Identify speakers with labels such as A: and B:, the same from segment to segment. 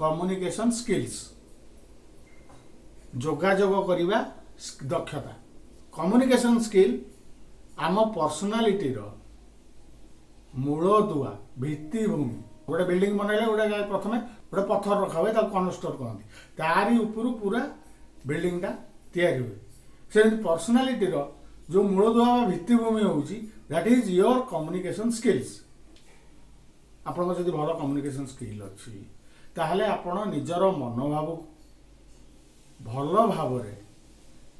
A: Communication skills जोगाजोग करवा दक्षता communication skill आम पर्सनालिटी मूलदुआ भित्तिभूमि गोटे बिल्डिंग बनइले गोटे प्रथम गोटे पत्थर रखा हुए कनस्ट्रक्ट कहते तारी उपरू पूरा बिल्डिंगटा तैयारी हुए से पर्सनालिटी जो मूलदुआ भित्तिभूमि होची that is your communication skills आपन जदि भल कम्युनिकेशन स्किल अच्छी ताहले आपण निजर मनोभाव भल भाव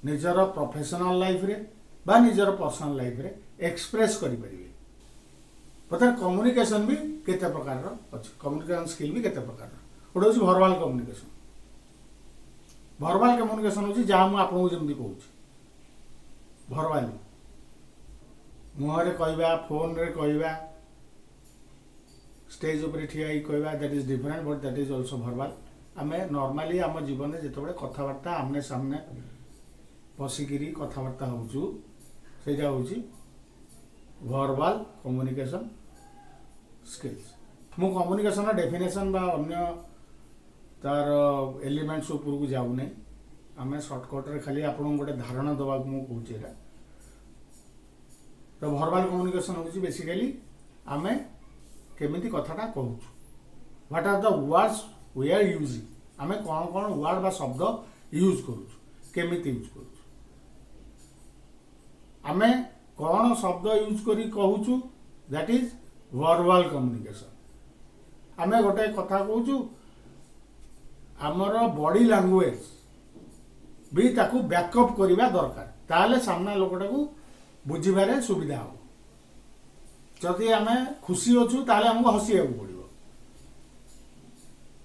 A: निजर प्रोफेशनल लाइफ रे बा निजर पर्सनल लाइफ रे एक्सप्रेस करि परिबे पता कम्युनिकेशन भी केते प्रकार अच्छे कम्युनिकेशन स्किल भी केते प्रकार गोटे हूँ भर्बाल कम्युनिकेशन भर्बाल कम्युनिकेशन हूँ जहाँ मुझे आपको जमी कहूँ भर्बाली मुहरे कहवा फोन रे कहवा स्टेज उपर ठिया कहवा that is different but that is also verbal आम नॉर्मली आम जीवन में जिते कथबार्ता आमने सामने बसिकी कथबार्ता होचु सेटा हूँ भर्बाल कम्युनिकेशन स्किल्स मु कम्युनिकेशन डेफिनेशन बा अन्य तार एलिमेंट्स ऊपर को जाऊ नहीं आम सर्टकट रे खाली आपन गोटे धारणा दवा मु कहूँ तो भर्बाल कम्युनिकेशन हूँ बेसिकली आम केमिति कथाटा कहूँ what are the words we are using आम कौन कौन वर्ड बा शब्द यूज करूँ केमिति यूज करूँ आम कौन शब्द यूज करी कहूँ दैट इज वर्बल कम्युनिकेशन आम गोटे कथा कहूँ आमर बॉडी लैंग्वेज भी ताकू बैकअप करवा दरकार ताले सामना लोकटा को बुझीबारे सुविधा हो जदि आम खुशी अच्छु ताले हमको हसिया पड़ो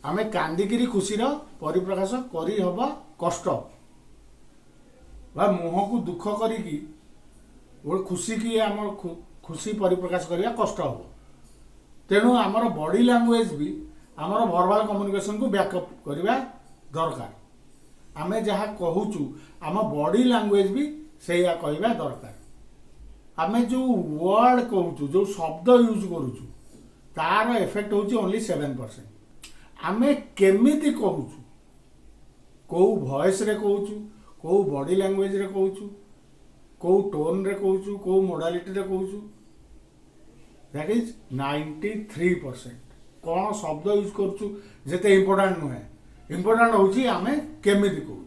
A: आम कांदिकी खुशीर परिप्रकाश करी हबा कष्ट बा मुह को दुख करिकी वो खुशी की आम खुशी परिप्रकाश करवा कष्ट हम तेणु आमर बॉडी लैंग्वेज भी आमर भर्बाल कम्युनिकेशन को बैकअप करवा दरकार आम जहाँ कहूँ आम बॉडी लैंग्वेज भी से कहवा दरकार आम जो वर्ड कहूँ जो शब्द यूज करूँ तार इफेक्ट होची ओनली 7% आम केमिति कहूँ कौ वॉइस रे कहूँ कौ बॉडी लैंग्वेज रे कहूँ कौ टोन रे कहूँ कौ मोडालिटी रे कहूँ दैट इज 93% कौन शब्द यूज करूँ जेते इम्पोर्टाट नुहे इम्पोर्टाट हूँ आम केमिति कहूँ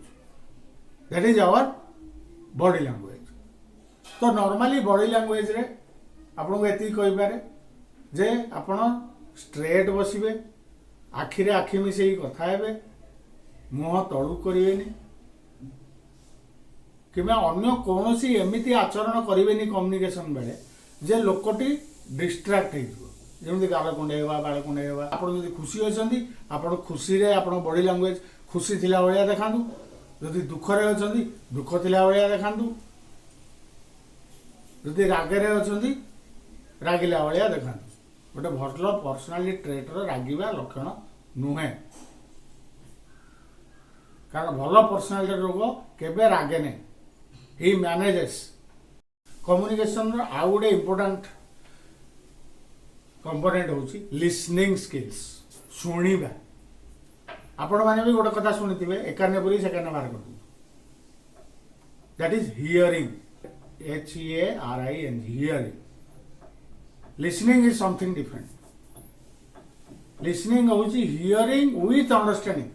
A: that is our body language तो नॉर्मली बॉडी लैंग्वेज रे आपको एति कहि पारे जे आपण स्ट्रेट बसिबे आखिरे आखि मिसेई कथा हेबे मुह तळु करिवेनी किबा अन्य कोनोसी एमिति आचरण करिवेनी कम्युनिकेशन बेले जे लोकटी डिस्ट्रैक्ट हेइबो जेमति गाल कुंडेवा बाल कुंडेवा आपण जदि खुशी अछंती आपण खुशी रे आपण बॉडी लैंग्वेज खुशी थिला भलिया देखांतु जदि दुख रे अछंती दुख थिला भलिया देखांतु जदि रागे रे अछंती रागिला भलिया देखांतु गोटे भल पर्सनालिटी ट्रेटर रागिबा लक्षण नुहे कारण भल पर्सनालिटी रोग केबे रागे नहीं ही मैनेजेस कम्युनिकेशन आउ गोटे इंपोर्टेंट कंपोनेंट होची लिसनिंग स्किल्स शुणिबा आपण माने भी गोटे कथा शुणिथिबे एकाने पुरी सेकाने बाहर कर that is hearing HEARING hearing listening is something different listening होची हियरिंग विथ अंडरस्टैंडिंग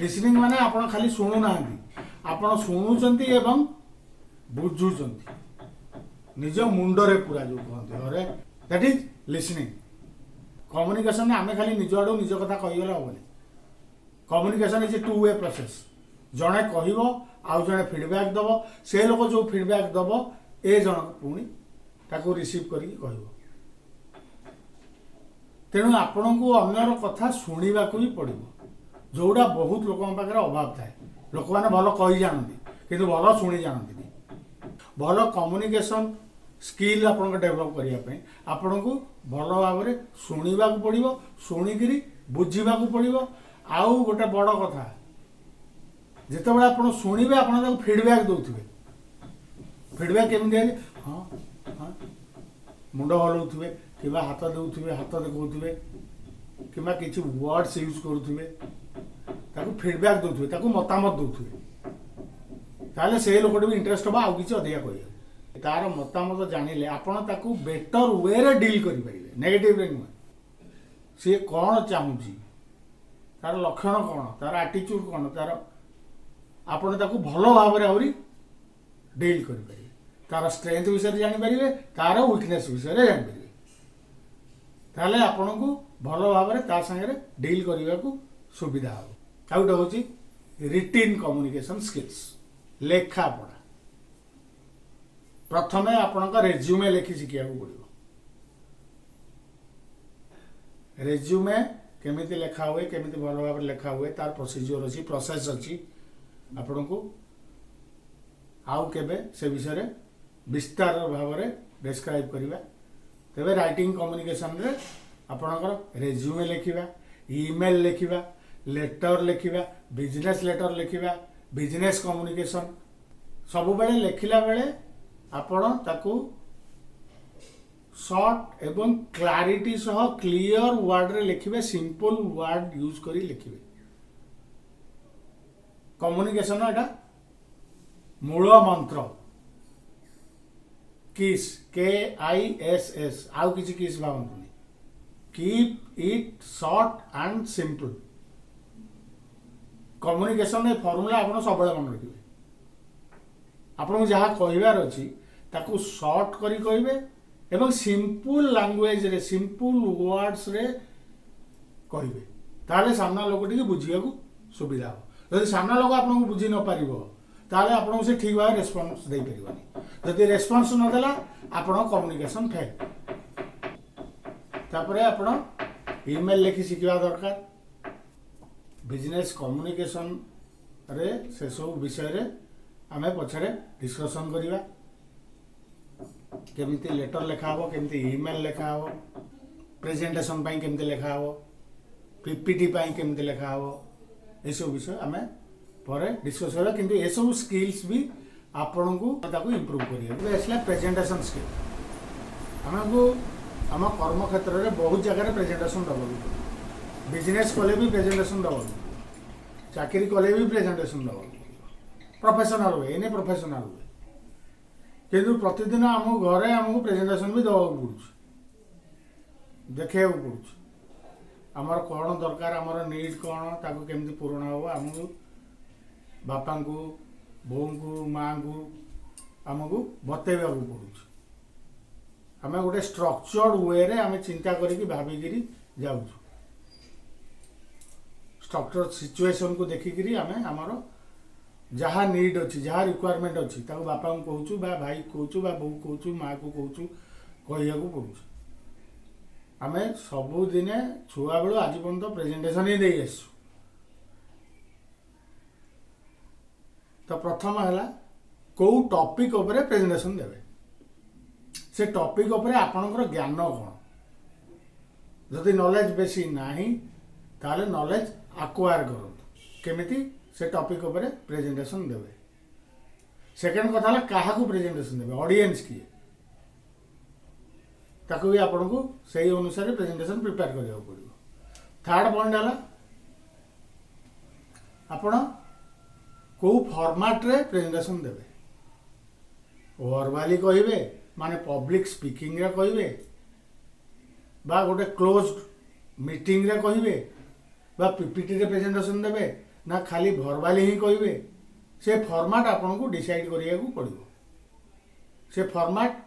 A: लिसनिंग माने आपण खाली सुनु नांती आपण सुनुचंती एवं बुझुचंती निज मुंडरे पूरा जो कहते अरे दैट इज लिसनिंग कम्युनिकेशन में आम खाली निज आड़ू निज कथा कहीगले हेनी communication is a 2-way process जड़े कह आउ जड़े फीडबैक दब से लोक जो फीडबैक दब ए जन पुणी ताको रिसीव करी कह तेणु आपण को अन्यर कथा शुणा भी पड़ो जोड़ा बहुत लोक पाखे अभाव थाए लोक मैंने भल कही जानती किंतु भल शुणी जानती भल कम्युनिकेशन स्किल आपन डेभलप करने आपन को भल भाव में शुणा पड़ो शुणिकी बुझा पड़ो आउ गोटे बड़ कथा जिते बड़े आप शुणे आप फीडबैक दौथे फीडबैक केमी हाँ हाँ मुंड हलाउे कि हाथ दौथे हाथ देखा किंवा किसी वर्ड्स यूज करुवे फीडबैक दौथे मतामत दौथे ताहले से लोकटे भी इंटरेस्ट हम आउ किसी अधिका कह तार मतामत जानिले आपण ताकू बेटर वे रे डील करेंगे नेगेटिव रे नुहे सी कौन चाहूँगी तार लक्षण कौन तार आटीट्यूड कौन तार आपण ताकू भल भाव आहरी डील करेंगे तार स्ट्रेंथ विषय जानीपर तार वीकनेस विषय जानीपर ताहले आपण को भल भाव ता सागे डील करने को सुविधा हो। आउट हूँ रिटिन कम्युनिकेशन स्किल्स लेखा पढ़ा प्रथम आपण रेज्यूमे लिखि शिखा पड़ो रेज्यूमे केमिति लेखा हुए केमिति भल भाव लेखा हुए तार प्रोसीजर अच्छी प्रोसेस अच्छी आपण को आउ केबे से विषय विस्तार भाव में डिस्क्राइब करवा तेरे राइटिंग कम्युनिकेशन रे आपणकर रेज्यूमे लिखा ईमेल लिखा लेटर लिखा बिजनेस लेटर लिखा बिजनेस कम्युनिकेशन सब बेले लिखला बेले आपण ताकू शॉर्ट एवं क्लारिटी सह क्लियर वर्ड रे लिखिबे सिंपल वर्ड यूज करी लिखिबे कम्युनिकेशन एटा मूल मंत्र किस KISS आउ किसी किस भावंतुनी keep it short and simple communication formula आप सब मन रखिए आपको जहाँ कहबार अच्छी ताकू शॉर्ट करी कहिबे एवं सिंपल लैंग्वेज रे सिंपल वर्ड्स रे कहिबे ताले सामना लोक टी बुझिया को सुविधा हो जब सामना लोक आपको बुझी न पारिबो ताले आपको से ठीक भाव रेस्पॉन्स दे परिबानी जदि रेस्पॉन्स न देला आपन कम्युनिकेशन फेल तापरे आपन ईमेल लिखि शिखिबा दरकार बिजनेस कम्युनिकेशन रे से सब विषय रे आमे पछरे डिस्कशन करिवा केमिति लेटर लिखा हो केमिति ईमेल लिखा हो प्रेजेंटेशन पाई केमिति लिखा हो पीपीटी पाई केमिति लिखा हो ए सब विषय आमे परे डिस्कस करा किंतु ए सब स्किल्स भी आपन को ताको इंप्रूव करिया एसला प्रेजेंटेशन स्किल हमको आम कर्म क्षेत्र में बहुत जगह प्रेजेंटेशन दबा बिजनेस कले भी प्रेजेंटेशन दबा चाकरी कले भी प्रेजेंटेशन दबा प्रोफेशनल हुए एने प्रोफेशनल हुए किंतु प्रतिदिन आम घरे आमको प्रेजेंटेशन भी दबा पड़ुछ देखा पड़ुछ आमर कौन दरकार आमर नीड कौन ताको केमती पूरण हो आमको बापा को बो को माँ को आमको बतेवा पड़ुछ आम गोटे स्ट्रक्चर्ड वे रे आम चिंता करिकी भाविकी जाऊँ स्ट्रक्चर सिचुएशन को देखिकी आम आमर जहाँ नीड अच्छी जहाँ रिक्वायरमेंट अच्छी ताको बापा को कहूँ बा भाई कहूँ बा बो कहूँ माँ को कहूँ कहिया पड़ू आम सबुदिन छुआ बेलू आज पर्यटन प्रेजेंटेशन ही दे आसु तो प्रथम है कौ टॉपिक उपरे प्रेजेंटेशन देवे से टॉपिक उपरे आपणकर ज्ञान कौन जदि नॉलेज बेसी नाही ताले नॉलेज एक्वायर करंतु केमिति से टॉपिक उपरे प्रेजेंटेशन देवे सेकंड कथा क्या प्रेजेंटेशन देवे ऑडियंस किए ताकू भी आपन को सही अनुसार प्रेजेंटेशन प्रिपेयर करिया पड़ो थर्ड पॉइंट है आपण को फॉर्मेट रे प्रेजेंटेशन देवे वर्बाली कहिबे माने पब्लिक स्पीकिंग रे कहिबे बा गोटे क्लोज मीटिंग रे कहिबे बा पीपीटी रे प्रेजेंटेशन देवे ना खाली वर्बाली ही कहिबे से फॉर्मेट आपन को डिसाइड करिया को पड़ो से फॉर्मेट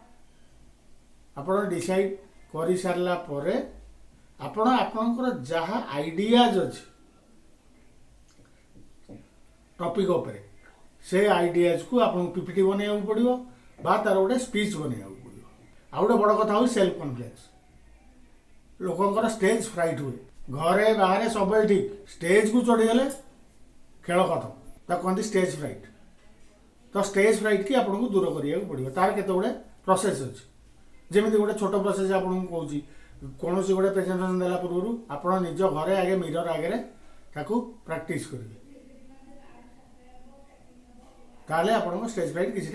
A: आपन डिसाइड करि सारला परे आपन आपनकर जहाँ आइडियाज अच्छे टॉपिक उपरे से आइडियाज को आपन पीपीटी बनेया पड़ो बा तार गोटे स्पीच बनेया पड़ो आ गोटे बड़ कथा हो सेल्फ कॉन्फिडेंस लोकंकर स्टेज फ्राइट हुए घरे बाहर सब ठीक स्टेज को चढ़ीगले खेल खत्म ताको कहते स्टेज फ्राइट तो स्टेज फ्राइट की आपन को दूर करिया पड़ो तार केते गुडे प्रोसेस अच्छे जमी गोटे छोट प्रोसेस आपको कहूँ कौन सी गोटे प्रेजेंटेशन देला पूर्व आप निज घरे आगे मिरर आगे ताकू प्रैक्टिस करेंगे ताले आपन स्टेज फ्राइट किसी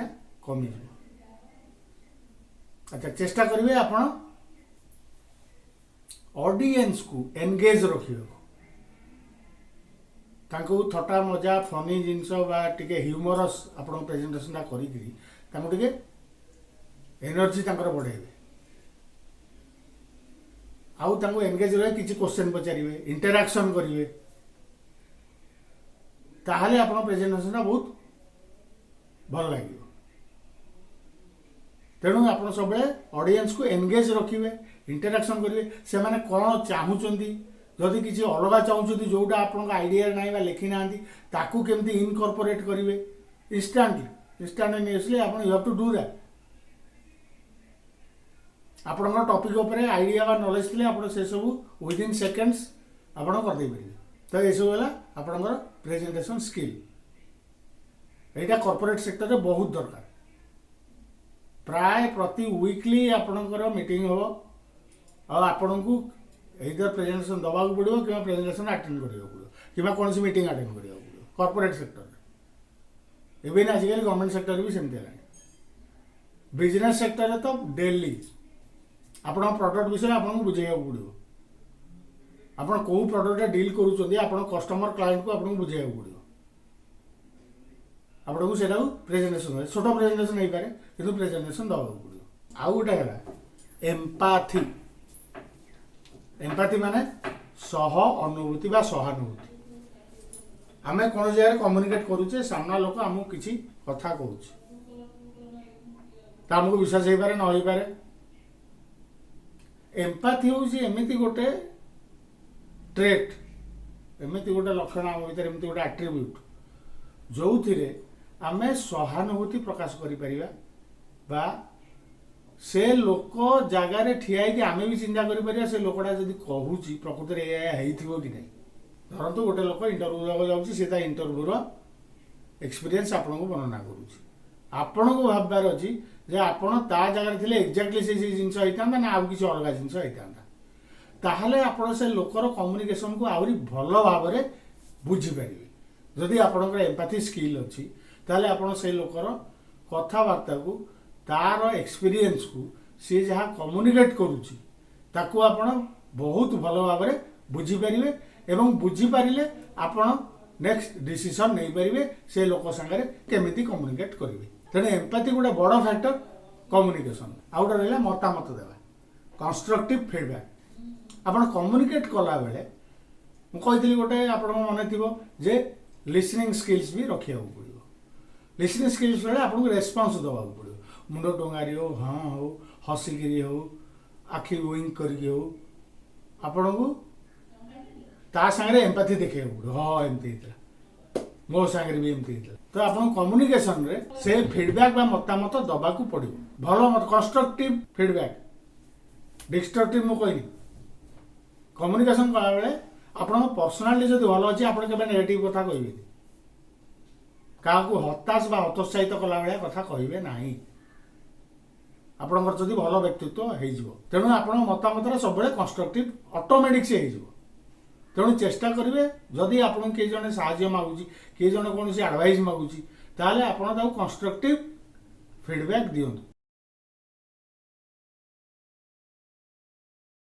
A: कमी अच्छा चेष्टा करेंगे आप ऑडियंस को एंगेज रखियो तांको थटा मजा फनी जिनस बा टिके ह्यूमरस आपण प्रेजेंटेशन करी तांको टिके एनर्जी तांकर बढ़ेबे आउ तांको एंगेज रहे किसी क्वेश्चन पचारिबे इंटरैक्शन करिवे ताहले आपण प्रेजेंटेशन बहुत भल लगे तेणु आप सब ऑडियंस को एंगेज रखिए इंटरैक्शन करेंगे से माने कौन चाहूँगी जदि किसी अलग चाहूँगी जोटा आप आइडिया ना लिखी ना ताकू केमती इनकॉर्पोरेट करेंगे इंस्टांटेनियसली आप you have to do that आपन टॉपिक उपर आइडिया बा नॉलेज थे आप से सब विदिन सेकेंड्स आप करदे पारे तो ये सब है आपंकर प्रेजेंटेशन स्किल यहाँ कॉर्पोरेट सेक्टर में बहुत दरकार प्राय प्रति वीकली आपणकर मीटिंग हो आपण को इधर प्रेजेंटेशन दबा पड़ो कि प्रेजेंटेशन अटेंड करा पड़ो कि कौन सी मीटिंग अटेंड करा पड़ो कॉर्पोरेट सेक्टर इवन आजिकल गवर्नमेंट सेक्टर भी सेमती है बिजनेस सेक्टर तो डेली आपण प्रोडक्ट विषय आपको बुझेगा पड़ो आप कौ प्रोडक्ट डील कर कस्टमर क्लाइंट को आपको बुझेगा पड़ो आपको से प्रेजेंटेशन छोट प्रेजेंटेशन हो पारे कि प्रेजेंटेशन दवा पड़ो आउ गोटे है एम्पाथी एम्पाथी माने सह अनुभूति बा सहानुभूति आम कौन जगह कम्युनिकेट करुचे सामना लोक आमको किसी कथा कहूँ तो आमको विश्वास हो पारे न हो पारे एम्पाथी हूँ एमती गोटे ट्रेट एमती गोटे लक्षण आम भर एमती गोटे आट्रिब्यूट जो थी आमे सहानुभूति प्रकाश करिपरिबा से लोक जगार ठिया कि आमे भी चिंता करिपरिबा से लोकटा जदि कहूची प्रकृत में यह हेइथिबो कि नहीं धरतु गोटे लोक इंटरव्यू देवाक जाउची से इंटरव्यूर एक्सपीरियंस आपको वर्णना करुची आपण को भाबार अच्छी जे आपण ता जगार थिले एक्जाक्टली से जिनस होता ना आउ किसी अलग जिनस होता ताहले आपण से लोकर कम्युनिकेशन को आहरी भल भाव में बुझीपारे जदि आपणकर एम्पाथी स्किल अच्छी ताहले आपण से लोकर कथबार्ता को तार एक्सपीरियंस को सी जहाँ कम्युनिकेट करुची ताकू आपण बहुत भल भाव में बुझीपारे एवं बुझीपारे आपण नेक्स्ट डिसीजन नहीं पारे से लोक सागर केमिति कम्युनिकेट करेंगे तेणु एम्पाथी गोटे बड़ फैक्टर कम्युनिकेशन आउ गोटे रहा मतामत देवा कंस्ट्रक्टिव फीडबैक आपण कम्युनिकेट कला बेले मुझे गोटे आप मन थी जे लिसनिंग स्किल्स भी रखा पड़ो लिसनिंग स्किल्स बेले आपको रेस्पॉन्स दवा पड़ो मुंड टंगारी हो हाँ हो हसिकी हो आखि विंक करके हो आपण को ता सागर एम्पाथी देखा पड़ो हाँ एमती मो सागर भी एमती तो आप कम्युनिकेशन रे से फीडबैक बा मतामत दबा को पड़ो भल मत कंस्ट्रक्टिव फीडबैक डिस्ट्रक्टिव मु कहनी कम्युनिकेशन कला बेले आपन पर्सनाली जब भल अच्छे आप नेगेटिव कथा कहे क्या हताश बा हतोत्साहित कला भाया कथा कहे ना आपंकर जब भल व्यक्तित्व हो तेणु आप मतामत सब कंस्ट्रक्टिव ऑटोमेटिक से हो तेणु चेष्टा करेंगे जदि आपको किए जन साहाय्य मागुची किए जन कौन आडभाइस मागुची ताहले आप कंस्ट्रक्टिव फीडबैक दिंतु